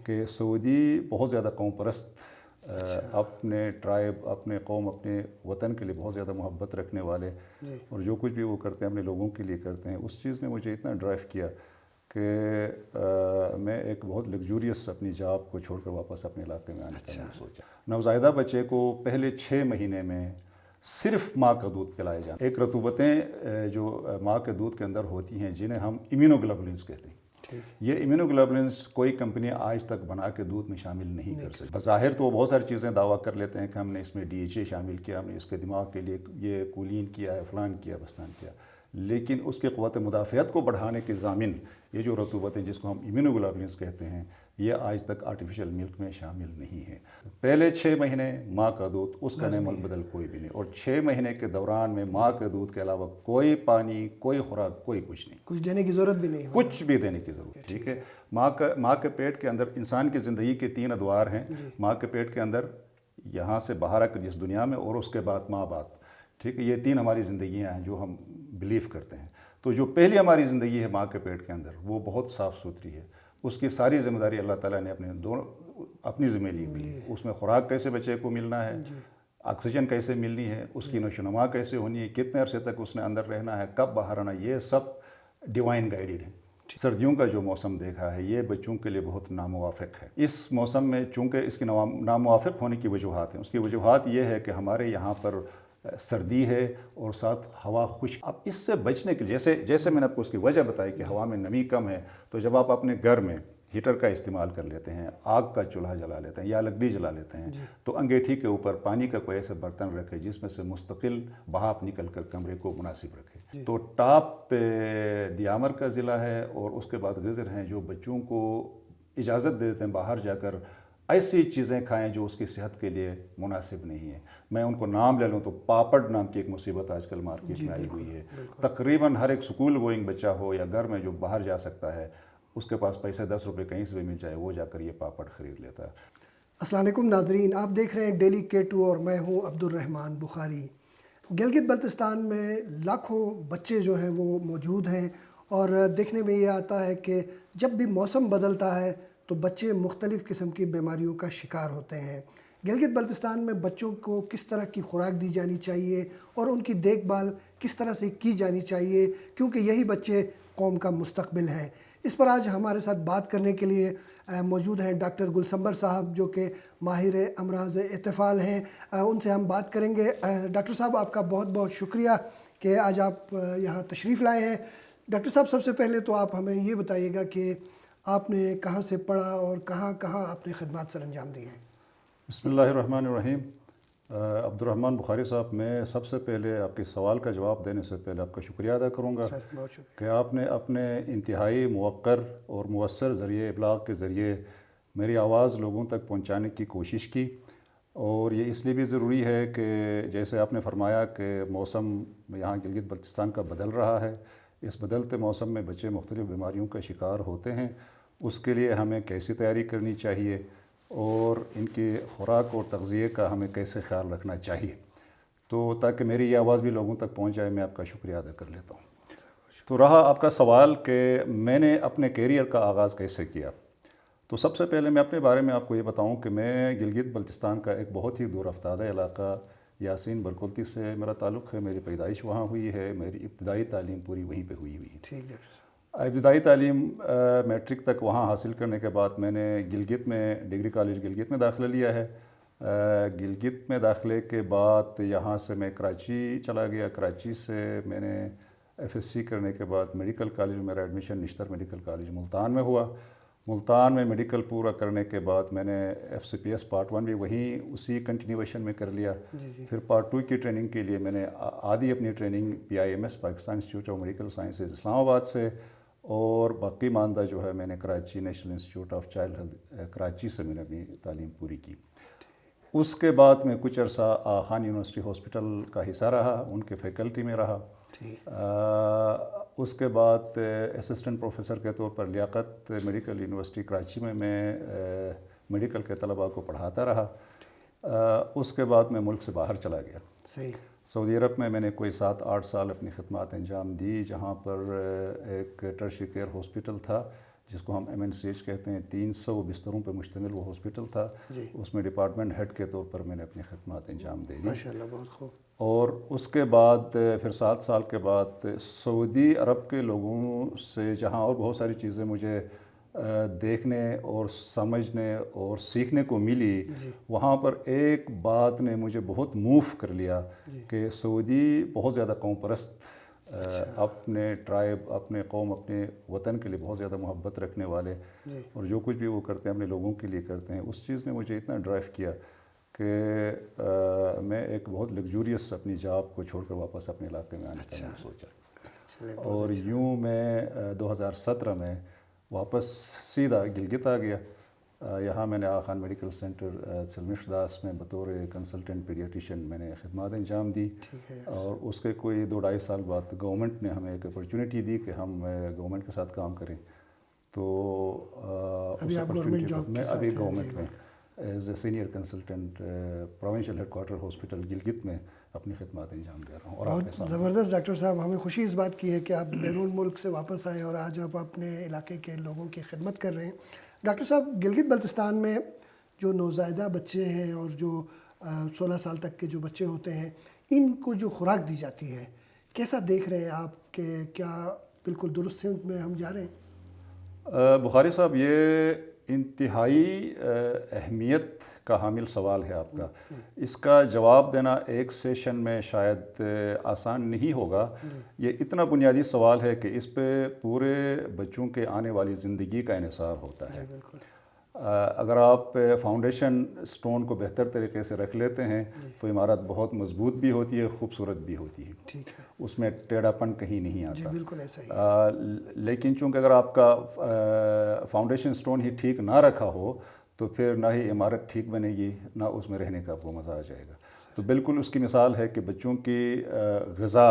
کہ سعودی بہت زیادہ قوم پرست، اپنے ٹرائب، اپنے قوم، اپنے وطن کے لیے بہت زیادہ محبت رکھنے والے، اور جو کچھ بھی وہ کرتے ہیں اپنے لوگوں کے لیے کرتے ہیں. اس چیز نے مجھے اتنا ڈرائیو کیا کہ میں ایک بہت لگزوریس اپنی جاب کو چھوڑ کر واپس اپنے علاقے میں آنے کا میں نے سوچا. نوزائیدہ بچے کو پہلے 6 مہینے میں صرف ماں کا دودھ پلائے جانا. ایک رطوبتیں جو ماں کے دودھ کے اندر ہوتی ہیں جنہیں ہم امیونوگلوبولنس کہتے ہیں، یہ امیونوگلوبولنس کوئی کمپنی آج تک بنا کے دودھ میں شامل نہیں کر سکتی. بظاہر تو بہت ساری چیزیں دعویٰ کر لیتے ہیں کہ ہم نے اس میں DHA شامل کیا، ہم نے اس کے دماغ کے لیے یہ کولین کیا ہے، فلان کیا، بستان کیا، لیکن اس کی قوت مدافعت کو بڑھانے کے ضامن یہ جو رطوبتیں جس کو ہم امیونوگلوبولنس کہتے ہیں یہ آج تک آرٹیفیشل ملک میں شامل نہیں ہے. پہلے 6 مہینے ماں کا دودھ، اس کا نعم البدل کوئی بھی نہیں، اور 6 مہینے کے دوران میں ماں کے دودھ کے علاوہ کوئی پانی، کوئی خوراک، کوئی کچھ نہیں، کچھ دینے کی ضرورت بھی نہیں، کچھ بھی دینے کی ضرورت. ٹھیک ہے. ماں کے پیٹ کے اندر انسان کی زندگی کے 3 ادوار ہیں. ماں کے پیٹ کے اندر یہاں سے باہر آ کر اس دنیا میں، اور اس کے بعد ماں باپ. ٹھیک ہے. یہ 3 ہماری زندگیاں ہیں جو ہم بلیو کرتے ہیں. تو جو پہلی ہماری زندگی ہے ماں کے پیٹ کے اندر وہ بہت صاف ستھری ہے. اس کی ساری ذمہ داری اللہ تعالیٰ نے اپنی ذمہ لی ہوئی ہے. اس میں خوراک کیسے بچے کو ملنا ہے، آکسیجن کیسے ملنی ہے، اس کی نشو و نما کیسے ہونی ہے، کتنے عرصے تک اس نے اندر رہنا ہے، کب باہر آنا، یہ سب ڈیوائن گائیڈڈ ہے. سردیوں کا جو موسم دیکھا ہے یہ بچوں کے لیے بہت ناموافق ہے. اس موسم میں چونکہ اس کی ناموافق ہونے کی وجوہات ہیں، اس کی وجوہات یہ ہے کہ ہمارے یہاں پر سردی ہے اور ساتھ ہوا خشک. اب اس سے بچنے کے جیسے میں نے آپ کو اس کی وجہ بتائی کہ ہوا میں نمی کم ہے، تو جب آپ اپنے گھر میں ہیٹر کا استعمال کر لیتے ہیں، آگ کا چولہا جلا لیتے ہیں یا لکڑی جلا لیتے ہیں، تو انگیٹھی کے اوپر پانی کا کوئی ایسا برتن رکھے جس میں سے مستقل بھاپ نکل کر کمرے کو مناسب رکھے. تو ٹاپ پہ دیامر کا ضلع ہے اور اس کے بعد غزر ہیں جو بچوں کو اجازت دے دیتے ہیں باہر جا کر ایسی چیزیں کھائیں جو اس کی صحت کے لیے مناسب نہیں ہیں. میں ان کو نام لے لوں تو پاپڑ نام کی ایک مصیبت آج کل مارکیٹ میں آئی ہوئی ہے. تقریباً ہر ایک سکول گوئنگ بچہ ہو یا گھر میں جو باہر جا سکتا ہے اس کے پاس پیسے 10 روپے کہیں سے بھی مل جائے وہ جا کر یہ پاپڑ خرید لیتا ہے. السلام علیکم ناظرین، آپ دیکھ رہے ہیں ڈیلی K2 اور میں ہوں عبد الرحمن بخاری. گلگت بلتستان میں لاکھوں بچے جو ہیں وہ موجود ہیں، اور دیکھنے میں یہ آتا ہے کہ جب بھی موسم بدلتا ہے تو بچے مختلف قسم کی بیماریوں کا شکار ہوتے ہیں. گلگت بلتستان میں بچوں کو کس طرح کی خوراک دی جانی چاہیے اور ان کی دیکھ بھال کس طرح سے کی جانی چاہیے، کیونکہ یہی بچے قوم کا مستقبل ہیں. اس پر آج ہمارے ساتھ بات کرنے کے لیے موجود ہیں ڈاکٹر گلسمبر صاحب جو کہ ماہر امراض اطفال ہیں. ان سے ہم بات کریں گے. ڈاکٹر صاحب آپ کا بہت بہت شکریہ کہ آج آپ یہاں تشریف لائے ہیں. ڈاکٹر صاحب سب سے پہلے تو آپ ہمیں یہ بتائیے گا کہ آپ نے کہاں سے پڑھا اور کہاں کہاں آپ نے خدمات سر انجام دی ہیں. بسم اللہ الرحمن الرحیم. عبد الرحمن بخاری صاحب، میں سب سے پہلے آپ کے سوال کا جواب دینے سے پہلے آپ کا شکریہ ادا کروں گا کہ آپ نے اپنے انتہائی موقر اور مؤثر ذریعے ابلاغ کے ذریعے میری آواز لوگوں تک پہنچانے کی کوشش کی. اور یہ اس لیے بھی ضروری ہے کہ جیسے آپ نے فرمایا کہ موسم یہاں گلگت بلتستان کا بدل رہا ہے، اس بدلتے موسم میں بچے مختلف بیماریوں کا شکار ہوتے ہیں. اس کے لیے ہمیں کیسی تیاری کرنی چاہیے اور ان کی خوراک اور تغذیے کا ہمیں کیسے خیال رکھنا چاہیے، تو تاکہ میری یہ آواز بھی لوگوں تک پہنچ جائے. میں آپ کا شکریہ ادا کر لیتا ہوں. تو رہا آپ کا سوال کہ میں نے اپنے کیریئر کا آغاز کیسے کیا، تو سب سے پہلے میں اپنے بارے میں آپ کو یہ بتاؤں کہ میں گلگت بلتستان کا ایک بہت ہی دور افتادہ علاقہ یاسین برکلتی سے میرا تعلق ہے. میری پیدائش وہاں ہوئی ہے، میری ابتدائی تعلیم پوری وہیں پہ ہوئی ہے. ٹھیک ہے. ابتدائی تعلیم میٹرک تک وہاں حاصل کرنے کے بعد میں نے گلگت میں ڈگری کالج گلگت میں داخلہ لیا ہے. گلگت میں داخلے کے بعد یہاں سے میں کراچی چلا گیا. کراچی سے میں نے FSc کرنے کے بعد میڈیکل کالج میں میرا ایڈمیشن نشتر میڈیکل کالج ملتان میں ہوا. ملتان میں میڈیکل پورا کرنے کے بعد میں نے FCPS پارٹ 1 بھی وہیں اسی کنٹینیویشن میں کر لیا. پھر پارٹ 2 کی ٹریننگ کے لیے میں نے آدھی اپنی training PIMS Pakistan institute of medical sciences Islamabad سے، اور باقی ماندہ جو ہے میں نے Karachi national institute of child health Karachi سے میں نے اپنی تعلیم پوری کی. اس کے بعد میں کچھ عرصہ خان یونیورسٹی ہاسپٹل کا حصہ رہا، ان کے فیکلٹی میں رہا. اس کے بعد اسسٹنٹ پروفیسر کے طور پر لیاقت میڈیکل یونیورسٹی کراچی میں میڈیکل کے طلباء کو پڑھاتا رہا. اس کے بعد میں ملک سے باہر چلا گیا. سعودی عرب میں نے کوئی 7-8 سال اپنی خدمات انجام دی، جہاں پر ایک ٹرشری کیئر ہاسپٹل تھا جس کو ہم MNCH کہتے ہیں، 300 بستروں پہ مشتمل وہ ہاسپٹل تھا. اس میں ڈپارٹمنٹ ہیڈ کے طور پر میں نے اپنی خدمات انجام دے دی. ماشاءاللہ، بہت خوب. اور اس کے بعد پھر 7 سال کے بعد سعودی عرب کے لوگوں سے جہاں اور بہت ساری چیزیں مجھے دیکھنے اور سمجھنے اور سیکھنے کو ملی، وہاں پر ایک بات نے مجھے بہت موو کر لیا کہ سعودی بہت زیادہ قوم پرست، اپنے ٹرائب، اپنے قوم، اپنے وطن کے لیے بہت زیادہ محبت رکھنے والے، اور جو کچھ بھی وہ کرتے ہیں اپنے لوگوں کے لیے کرتے ہیں. اس چیز نے مجھے اتنا ڈرائیو کیا کہ میں ایک بہت لگزوریس اپنی جاب کو چھوڑ کر واپس اپنے علاقے میں آنے کا سوچا. اور یوں میں 2017 میں واپس سیدھا گلگت آ گیا. یہاں میں نے آغا خان میڈیکل سینٹر چلمش داس میں بطور کنسلٹنٹ پیڈیاٹیشین میں نے خدمات انجام دی. اور اس کے کوئی 2-2.5 سال بعد گورنمنٹ نے ہمیں ایک اپرچونیٹی دی کہ ہم گورنمنٹ کے ساتھ کام کریں. تو ابھی آپ گورنمنٹ جاب میں ابھی گورنمنٹ میں as a senior consultant provincial headquarter hospital Gilgit میں اپنی خدمات انجام دے رہا ہوں. اور بہت زبردست ڈاکٹر صاحب، ہمیں خوشی اس بات کی ہے کہ آپ بیرون ملک سے واپس آئے اور آج آپ اپنے علاقے کے لوگوں کی خدمت کر رہے ہیں. ڈاکٹر صاحب، گلگت بلتستان میں جو نوزائیدہ بچے ہیں اور جو 16 سال تک کے جو بچے ہوتے ہیں، ان کو جو خوراک دی جاتی ہے، کیسا دیکھ رہے ہیں آپ کہ کیا بالکل درست سمت میں ہم جا رہے ہیں؟ بخاری صاحب، یہ انتہائی اہمیت کا حامل سوال ہے آپ کا. اس کا جواب دینا ایک سیشن میں شاید آسان نہیں ہوگا. یہ اتنا بنیادی سوال ہے کہ اس پہ پورے بچوں کے آنے والی زندگی کا انحصار ہوتا ہے. اگر آپ فاؤنڈیشن سٹون کو بہتر طریقے سے رکھ لیتے ہیں تو عمارت بہت مضبوط بھی ہوتی ہے، خوبصورت بھی ہوتی ہے، اس میں ٹیڑھا پن کہیں نہیں آتا. بالکل ایسا ہی. لیکن چونکہ اگر آپ کا فاؤنڈیشن سٹون ہی ٹھیک نہ رکھا ہو تو پھر نہ ہی عمارت ٹھیک بنے گی، نہ اس میں رہنے کا آپ کو مزہ آ جائے گا. تو بالکل اس کی مثال ہے کہ بچوں کی غذا،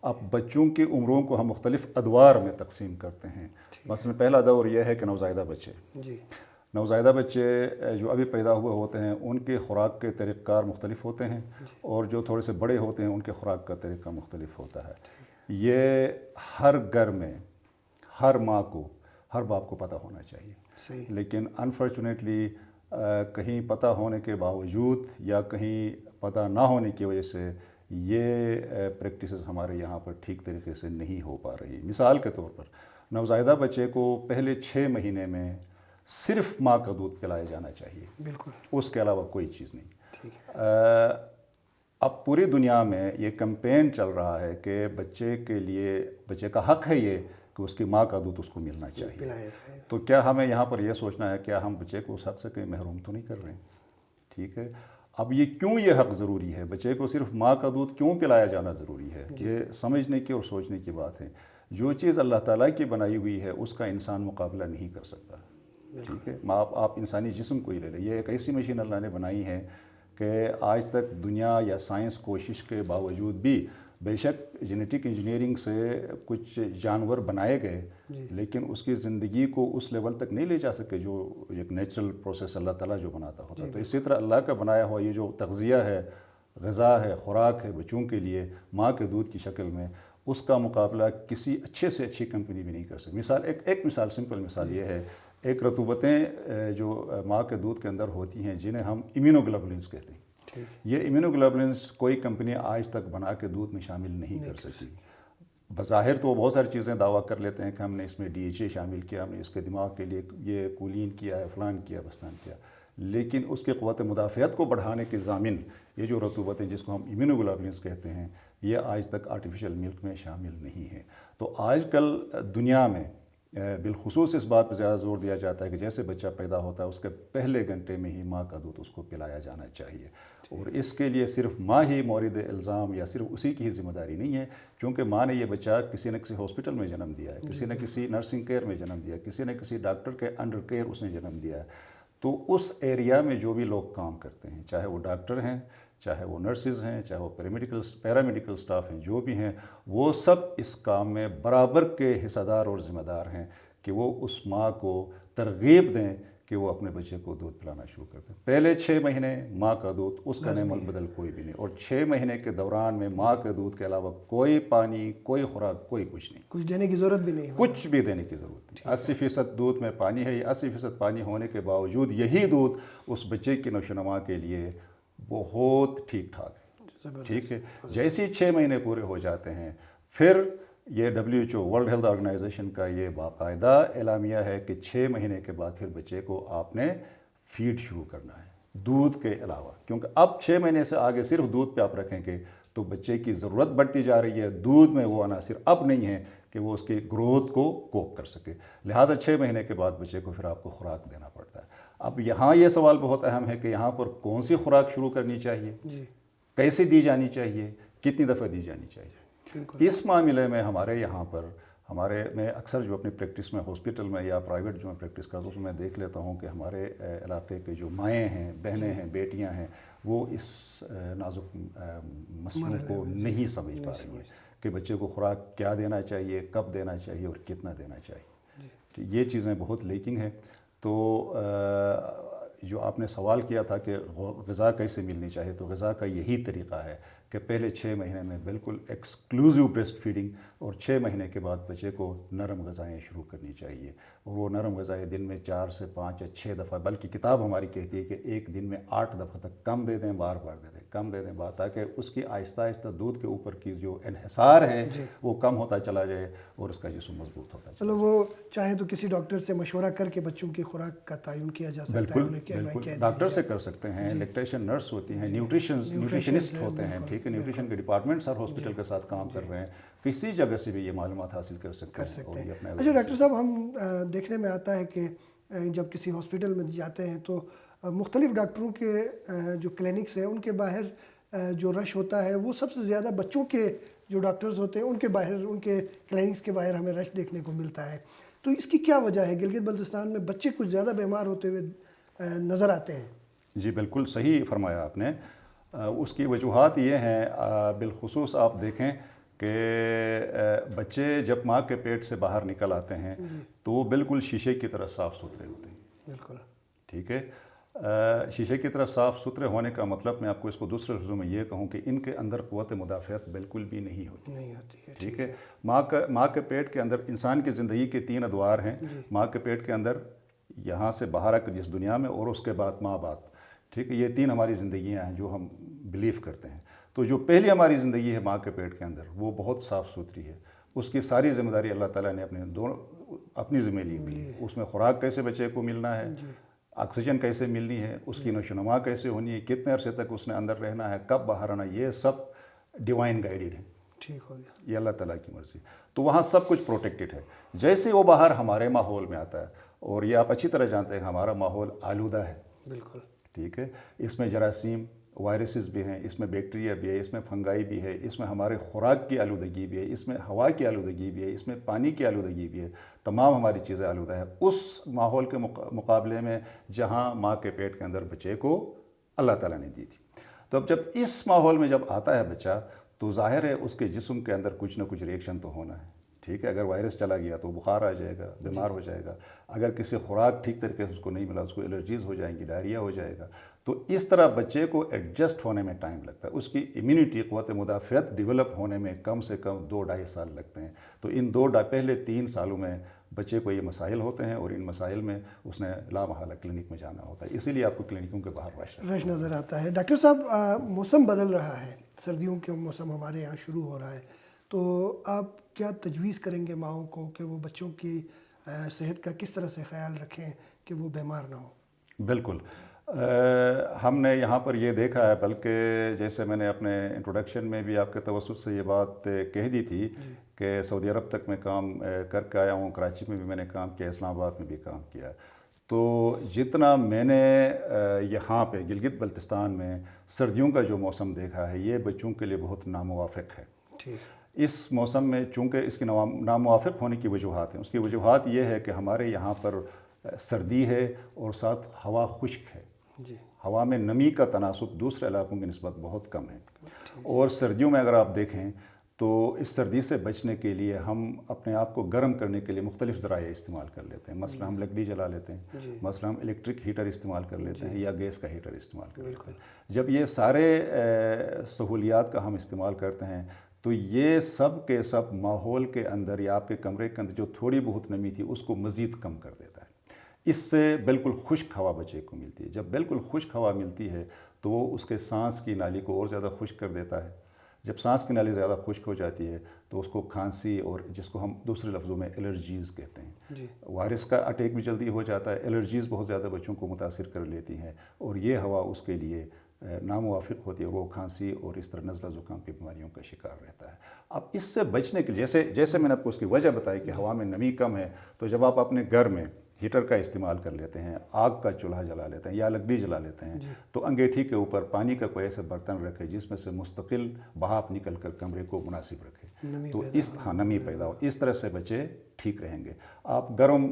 اب بچوں کی عمروں کو ہم مختلف ادوار میں تقسیم کرتے ہیں. مثلا پہلا دور یہ ہے کہ نوزائیدہ بچے. نوزائیدہ بچے جو ابھی پیدا ہوئے ہوتے ہیں ان کے خوراک کے طریقہ کار مختلف ہوتے ہیں، اور جو تھوڑے سے بڑے ہوتے ہیں ان کے خوراک کا طریقہ مختلف ہوتا ہے. یہ ہر گھر میں ہر ماں کو، ہر باپ کو پتہ ہونا چاہیے. لیکن انفارچونیٹلی کہیں پتہ ہونے کے باوجود یا کہیں پتہ نہ ہونے کی وجہ سے یہ پریکٹسز ہمارے یہاں پر ٹھیک طریقے سے نہیں ہو پا رہی. مثال کے طور پر نوزائیدہ بچے کو پہلے 6 مہینے میں صرف ماں کا دودھ پلایا جانا چاہیے، بالکل، اس کے علاوہ کوئی چیز نہیں. اب پوری دنیا میں یہ کمپین چل رہا ہے کہ بچے کے لیے، بچے کا حق ہے یہ کہ اس کی ماں کا دودھ اس کو ملنا چاہیے. تو کیا ہمیں یہاں پر یہ سوچنا ہے کیا ہم بچے کو اس حق سے کہیں محروم تو نہیں کر رہے ہیں؟ ٹھیک ہے. اب یہ کیوں یہ حق ضروری ہے؟ بچے کو صرف ماں کا دودھ کیوں پلایا جانا ضروری ہے؟ یہ سمجھنے کی اور سوچنے کی بات ہے. جو چیز اللہ تعالیٰ کی بنائی ہوئی ہے اس کا انسان مقابلہ نہیں کر سکتا. ٹھیک ہے. آپ انسانی جسم کو ہی لے لیں، یہ ایک ایسی مشین اللہ نے بنائی ہے کہ آج تک دنیا یا سائنس کوشش کے باوجود بھی، بے شک جینیٹک انجینئرنگ سے کچھ جانور بنائے گئے لیکن اس کی زندگی کو اس لیول تک نہیں لے جا سکے جو ایک نیچرل پروسیس اللہ تعالیٰ جو بناتا ہوتا. تو اسی طرح اللہ کا بنایا ہوا یہ جو تغذیہ ہے، غذا ہے، خوراک ہے بچوں کے لیے ماں کے دودھ کی شکل میں، اس کا مقابلہ کسی اچھے سے اچھی کمپنی بھی نہیں کر سکتی. مثال ایک مثال، سمپل مثال یہ ہے، ایک رطوبتیں جو ماں کے دودھ کے اندر ہوتی ہیں جنہیں ہم امیونوگلوبولنس کہتے ہیں. یہ امیونوگلوبولنس کوئی کمپنی آج تک بنا کے دودھ میں شامل نہیں کر سکتی. بظاہر تو وہ بہت ساری چیزیں دعویٰ کر لیتے ہیں کہ ہم نے اس میں DHA شامل کیا، ہم نے اس کے دماغ کے لیے یہ کولین کیا ہے، فلان کیا، بستان کیا، لیکن اس کے قوت مدافعت کو بڑھانے کے ضامن یہ جو رطوبتیں جس کو ہم امیونوگلوبولنس کہتے ہیں یہ آج تک آرٹیفیشل ملک میں شامل نہیں ہیں. تو آج کل دنیا میں بالخصوص اس بات پہ زیادہ زور دیا جاتا ہے کہ جیسے بچہ پیدا ہوتا ہے اس کے پہلے گھنٹے میں ہی ماں کا دودھ اس کو پلایا جانا چاہیے. اور اس کے لیے صرف ماں ہی مورد الزام یا صرف اسی کی ہی ذمہ داری نہیں ہے، کیونکہ ماں نے یہ بچہ کسی نہ کسی ہاسپٹل میں جنم دیا ہے، کسی نہ کسی نرسنگ کیئر میں جنم دیا ہے، کسی نہ کسی ڈاکٹر کے انڈر کیئر اس نے جنم دیا ہے. تو اس ایریا میں جو بھی لوگ کام کرتے ہیں، چاہے وہ ڈاکٹر ہیں، چاہے وہ نرسز ہیں، چاہے وہ پیرامیڈیکل سٹاف ہیں، جو بھی ہیں، وہ سب اس کام میں برابر کے حصہ دار اور ذمہ دار ہیں کہ وہ اس ماں کو ترغیب دیں کہ کہ وہ اپنے بچے کو دودھ پلانا شروع کرتے ہیں۔ پہلے 6 مہینے ماں کا دودھ، اس کا نعم البدل کوئی بھی نہیں، اور 6 مہینے کے دوران میں ماں کے دودھ کے علاوہ کوئی پانی، کوئی خوراک، کوئی کچھ نہیں، کچھ دینے کی ضرورت بھی نہیں ہے، کچھ بھی دینے کی ضرورت نہیں۔ 80% دودھ میں پانی ہے، یہ 80% پانی ہونے کے باوجود یہی دودھ اس بچے کی نشو و نما کے لیے بہت ٹھیک ٹھاک ہے، ٹھیک ہے۔ جیسے 6 مہینے پورے ہو جاتے ہیں، پھر یہ WHO ورلڈ ہیلتھ آرگنائزیشن کا یہ باقاعدہ اعلامیہ ہے کہ 6 مہینے کے بعد پھر بچے کو آپ نے فیڈ شروع کرنا ہے دودھ کے علاوہ، کیونکہ اب 6 مہینے سے آگے صرف دودھ پہ آپ رکھیں گے تو بچے کی ضرورت بڑھتی جا رہی ہے، دودھ میں وہ عناصر اب نہیں ہیں کہ وہ اس کی گروتھ کو کوپ کر سکے، لہٰذا 6 مہینے کے بعد بچے کو پھر آپ کو خوراک دینا پڑتا ہے۔ اب یہاں یہ سوال بہت اہم ہے کہ یہاں پر کون سی خوراک شروع کرنی چاہیے، کیسے دی جانی چاہیے، کتنی دفعہ دی جانی چاہیے۔ اس معاملے میں ہمارے یہاں پر میں اکثر جو اپنی پریکٹس میں ہاسپٹل میں یا پرائیویٹ جو میں پریکٹس کرتا ہوں اس میں دیکھ لیتا ہوں کہ ہمارے علاقے کے جو مائیں ہیں، بہنیں ہیں، بیٹیاں ہیں، وہ اس نازک مسئلوں کو نہیں سمجھ پا رہی ہیں کہ بچے کو خوراک کیا دینا چاہیے، کب دینا چاہیے اور کتنا دینا چاہیے۔ یہ چیزیں بہت لیکنگ ہیں۔ تو جو آپ نے سوال کیا تھا کہ غذا کیسے ملنی چاہیے، تو غذا کا یہی طریقہ ہے کہ پہلے 6 مہینے میں بالکل ایکسکلوزیو بریسٹ فیڈنگ، اور 6 مہینے کے بعد بچے کو نرم غذائیں شروع کرنی چاہیے، اور وہ نرم غذائیں دن میں 4 سے 5 یا 6 دفعہ، بلکہ کتاب ہماری کہتی ہے کہ ایک دن میں 8 دفعہ تک کم دے دیں، بار بار دے دیں، کم دے دیں بار، تاکہ اس کی آہستہ آہستہ دودھ کے اوپر کی جو انحصار ہے وہ کم ہوتا چلا جائے اور اس کا جسم مضبوط ہوتا چلا جائے۔ وہ چاہیں تو کسی ڈاکٹر سے مشورہ کر کے بچوں کی خوراک کا تعین کیا جا سکتا ہے، بالکل ڈاکٹر سے کر سکتے ہیں، لیکٹیشن نرس ہوتی ہیں، نیوٹریشنسٹ ہوتے ہیں، ٹھیک ہے، نیوٹریشن کے ڈپارٹمنٹس ہر ہاسپٹل کے ساتھ کام کر رہے ہیں، کسی جگہ سے بھی یہ معلومات حاصل کر سکتے ہیں۔ اچھا ڈاکٹر صاحب، ہم دیکھنے میں آتا ہے کہ جب کسی ہاسپٹل میں جاتے ہیں تو مختلف ڈاکٹروں کے جو کلینکس ہیں ان کے باہر جو رش ہوتا ہے وہ سب سے زیادہ بچوں کے جو ڈاکٹرز ہوتے ہیں ان کے باہر، ان کے کلینکس کے باہر ہمیں رش دیکھنے کو ملتا ہے۔ تو اس کی کیا وجہ ہے؟ گلگت بلتستان میں بچے کچھ زیادہ بیمار ہوتے ہوئے نظر آتے ہیں۔ جی بالکل صحیح فرمایا آپ نے۔ اس کی وجوہات یہ ہیں، بالخصوص آپ دیکھیں کہ بچے جب ماں کے پیٹ سے باہر نکل آتے ہیں تو وہ بالکل شیشے کی طرح صاف ستھرے ہوتے ہیں، بالکل ٹھیک ہے۔ شیشے کی طرح صاف ستھرے ہونے کا مطلب میں آپ کو اس کو دوسرے لفظوں میں یہ کہوں کہ ان کے اندر قوت مدافعت بالکل بھی نہیں ہوتی، ٹھیک ہے۔ ماں کے پیٹ کے اندر انسان کی زندگی کے 3 ادوار ہیں۔ ماں کے پیٹ کے اندر یہاں سے باہر آ کر جس دنیا میں، اور اس کے بعد ماں باپ، ٹھیک ہے، یہ 3 ہماری زندگیاں ہیں جو ہم بلیو کرتے ہیں۔ تو جو پہلی ہماری زندگی ہے ماں کے پیٹ کے اندر، وہ بہت صاف ستھری ہے، اس کی ساری ذمہ داری اللہ تعالیٰ نے اپنی ذمہ لی ہوئی ہے۔ اس میں خوراک کیسے بچے کو ملنا ہے، آکسیجن کیسے ملنی ہے، اس کی نشو و نما کیسے ہونی ہے، کتنے عرصے تک اس نے اندر رہنا ہے، کب باہر آنا، یہ سب ڈیوائن گائیڈڈ ہے، ٹھیک ہو گیا، یہ اللہ تعالیٰ کی مرضی۔ تو وہاں سب کچھ پروٹیکٹڈ ہے۔ جیسے وہ باہر ہمارے ماحول میں آتا ہے، اور یہ آپ اچھی طرح جانتے ہیں ہمارا ماحول آلودہ ہے، بالکل ٹھیک ہے، اس میں جراثیم، وائرسز بھی ہیں، اس میں بیکٹیریا بھی ہے، اس میں فنگائی بھی ہے، اس میں ہمارے خوراک کی آلودگی بھی ہے، اس میں ہوا کی آلودگی بھی ہے، اس میں پانی کی آلودگی بھی ہے، تمام ہماری چیزیں آلودہ ہیں اس ماحول کے مقابلے میں جہاں ماں کے پیٹ کے اندر بچے کو اللہ تعالیٰ نے دی تھی۔ تو اب جب اس ماحول میں جب آتا ہے بچہ تو ظاہر ہے اس کے جسم کے اندر کچھ نہ کچھ ریئیکشن تو ہونا ہے، ٹھیک ہے۔ اگر وائرس چلا گیا تو بخار آ جائے گا، بیمار ہو جائے گا، اگر کسی خوراک ٹھیک طریقے سے اس کو نہیں ملا، اس کو الرجیز ہو جائیں گی، ڈائریا ہو جائے گا۔ تو اس طرح بچے کو ایڈجسٹ ہونے میں ٹائم لگتا ہے، اس کی امیونٹی، قوت مدافعت ڈیولپ ہونے میں کم سے کم 2-2.5 سال لگتے ہیں۔ تو ان پہلے 3 سالوں میں بچے کو یہ مسائل ہوتے ہیں، اور ان مسائل میں اس نے لامحالہ کلینک میں جانا ہوتا ہے، اسی لیے آپ کو کلینکوں کے باہر رش نظر آتا ہے۔ ڈاکٹر صاحب، موسم بدل رہا ہے، سردیوں کا موسم ہمارے یہاں شروع ہو رہا ہے، تو آپ کیا تجویز کریں گے ماؤں کو کہ وہ بچوں کی صحت کا کس طرح سے خیال رکھیں کہ وہ بیمار نہ ہوں؟ بالکل، ہم نے یہاں پر یہ دیکھا ہے، بلکہ جیسے میں نے اپنے انٹروڈکشن میں بھی آپ کے توسط سے یہ بات کہہ دی تھی کہ سعودی عرب تک میں کام کر کے آیا ہوں، کراچی میں بھی میں نے کام کیا، اسلام آباد میں بھی کام کیا، تو جتنا میں نے یہاں پہ گلگت بلتستان میں سردیوں کا جو موسم دیکھا ہے یہ بچوں کے لیے بہت ناموافق ہے۔ اس موسم میں چونکہ اس کی ناموافق ہونے کی وجوہات ہیں، اس کی وجوہات یہ ہے کہ ہمارے یہاں پر سردی ہے اور ساتھ ہوا خشک ہے، ہوا میں نمی کا تناسب دوسرے علاقوں کی نسبت بہت کم ہے، اور سردیوں میں اگر آپ دیکھیں تو اس سردی سے بچنے کے لیے ہم اپنے آپ کو گرم کرنے کے لیے مختلف ذرائع استعمال کر لیتے ہیں. مثلا ہم لکڑی جلا لیتے ہیں, مثلا ہم الیکٹرک ہیٹر استعمال کر لیتے ہیں یا گیس کا ہیٹر استعمال کر لیتے ہیں. جب یہ سارے سہولیات کا ہم استعمال کرتے ہیں تو یہ سب کے سب ماحول کے اندر یا آپ کے کمرے کے اندر جو تھوڑی بہت نمی تھی اس کو مزید کم کر دیتا ہے. اس سے بالکل خشک ہوا بچے کو ملتی ہے. جب بالکل خشک ہوا ملتی ہے تو وہ اس کے سانس کی نالی کو اور زیادہ خشک کر دیتا ہے. جب سانس کی نالی زیادہ خشک ہو جاتی ہے تو اس کو کھانسی اور جس کو ہم دوسرے لفظوں میں الرجیز کہتے ہیں, وائرس کا اٹیک بھی جلدی ہو جاتا ہے. الرجیز بہت زیادہ بچوں کو متاثر کر لیتی ہیں اور یہ ہوا اس کے لیے ناموافق ہوتی ہے, وہ کھانسی اور اس طرح نزلہ زکام کی بیماریوں کا شکار رہتا ہے. اب اس سے بچنے کے لیے جیسے میں نے آپ کو اس کی وجہ بتائی کہ ہوا میں نمی کم ہے, تو جب آپ اپنے گھر میں ہیٹر کا استعمال کر لیتے ہیں, آگ کا چولہا جلا لیتے ہیں یا لکڑی جلا لیتے ہیں, تو انگیٹھی کے اوپر پانی کا کوئی ایسا برتن رکھے جس میں سے مستقل بھاپ نکل کر کمرے کو مناسب رکھے, تو نمی پیدا ہو. اس طرح سے بچے ٹھیک رہیں گے. آپ گرم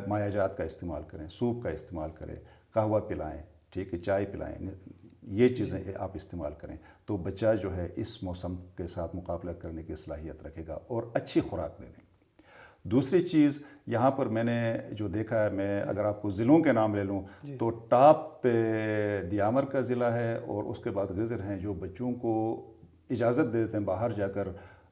مائع جات کا استعمال کریں, سوپ کا استعمال کریں, قہوہ پلائیں, ٹھیک ہے, چائے پلائیں, یہ چیزیں آپ استعمال کریں تو بچہ جو ہے اس موسم کے ساتھ مقابلہ کرنے کی صلاحیت رکھے گا اور اچھی خوراک دے دیں. دوسری چیز یہاں پر میں نے جو دیکھا ہے, میں اگر آپ کو ضلعوں کے نام لے لوں تو ٹاپ پہ دیامر کا ضلع ہے اور اس کے بعد غزر ہیں جو بچوں کو اجازت دے دیتے ہیں باہر جا کر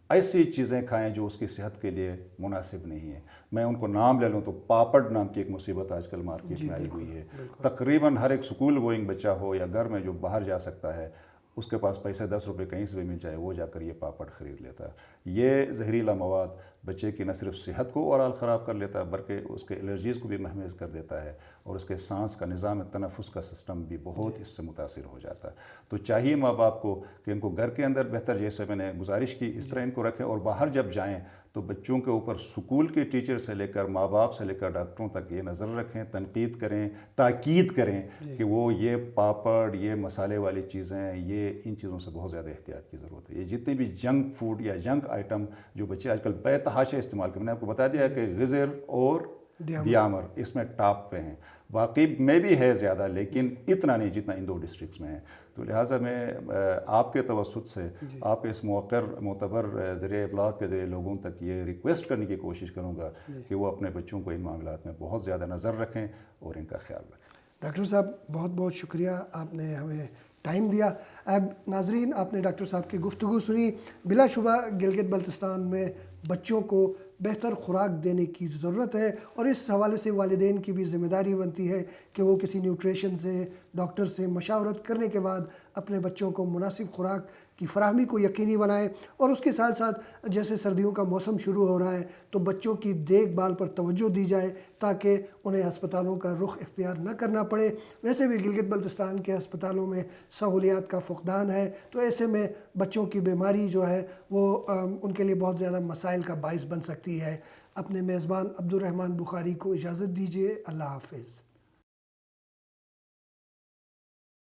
ایسی چیزیں کھائیں جو اس کی صحت کے لیے مناسب نہیں ہیں. میں ان کو نام لے لوں تو پاپڑ نام کی ایک مصیبت آج کل مارکیٹ میں آئی ہوئی ہے. تقریباً ہر ایک سکول گوئنگ بچہ ہو یا گھر میں جو باہر جا سکتا ہے, اس کے پاس پیسے 10 روپے کہیں سے بھی مل جائے, وہ جا کر یہ پاپڑ خرید لیتا ہے. یہ زہریلا مواد بچے کی نہ صرف صحت کو اوورآل خراب کر لیتا ہے بلکہ اس کے الرجیز کو بھی مہمیز کر دیتا ہے اور اس کے سانس کا نظام تنفس کا سسٹم بھی بہت اس سے متاثر ہو جاتا ہے. تو چاہیے ماں باپ کو کہ ان کو گھر کے اندر بہتر, جیسے میں نے گزارش کی اس طرح ان کو رکھیں, اور باہر جب جائیں تو بچوں کے اوپر سکول کے ٹیچر سے لے کر ماں باپ سے لے کر ڈاکٹروں تک یہ نظر رکھیں, تنقید کریں, تاکید کریں کہ وہ یہ پاپڑ, یہ مسالے والی چیزیں, یہ ان چیزوں سے بہت زیادہ احتیاط کی ضرورت ہے. یہ جتنے بھی جنک فوڈ یا جنک آئٹم جو بچے آج کل بے تحاشا استعمال کرتے ہیں, میں نے آپ کو بتا دیا کہ غزر اور دیامر اس میں ٹاپ پہ ہیں. واقعی میں بھی ہے زیادہ لیکن اتنا نہیں جتنا ان 2 ڈسٹرکٹس میں ہیں. تو لہٰذا میں آپ کے توسط سے آپ کے اس موقر معتبر ذریعہ ابلاغ کے ذریعے لوگوں تک یہ ریکویسٹ کرنے کی کوشش کروں گا کہ وہ اپنے بچوں کو ان معاملات میں بہت زیادہ نظر رکھیں اور ان کا خیال رکھیں. ڈاکٹر صاحب بہت بہت شکریہ, آپ نے ہمیں ٹائم دیا. اب ناظرین, آپ نے ڈاکٹر صاحب کی گفتگو سنی. بلا شبہ گلگت بلتستان میں بچوں کو بہتر خوراک دینے کی ضرورت ہے اور اس حوالے سے والدین کی بھی ذمہ داری بنتی ہے کہ وہ کسی نیوٹریشن سے, ڈاکٹر سے مشاورت کرنے کے بعد اپنے بچوں کو مناسب خوراک کی فراہمی کو یقینی بنائیں. اور اس کے ساتھ ساتھ جیسے سردیوں کا موسم شروع ہو رہا ہے تو بچوں کی دیکھ بھال پر توجہ دی جائے تاکہ انہیں ہسپتالوں کا رخ اختیار نہ کرنا پڑے. ویسے بھی گلگت بلتستان کے ہسپتالوں میں سہولیات کا فقدان ہے, تو ایسے میں بچوں کی بیماری جو ہے وہ ان کے لیے بہت زیادہ مسائل کا باعث بن سکتی ہے. اپنے میزبان عبدالرحمن بخاری کو اجازت دیجیے. اللہ حافظ.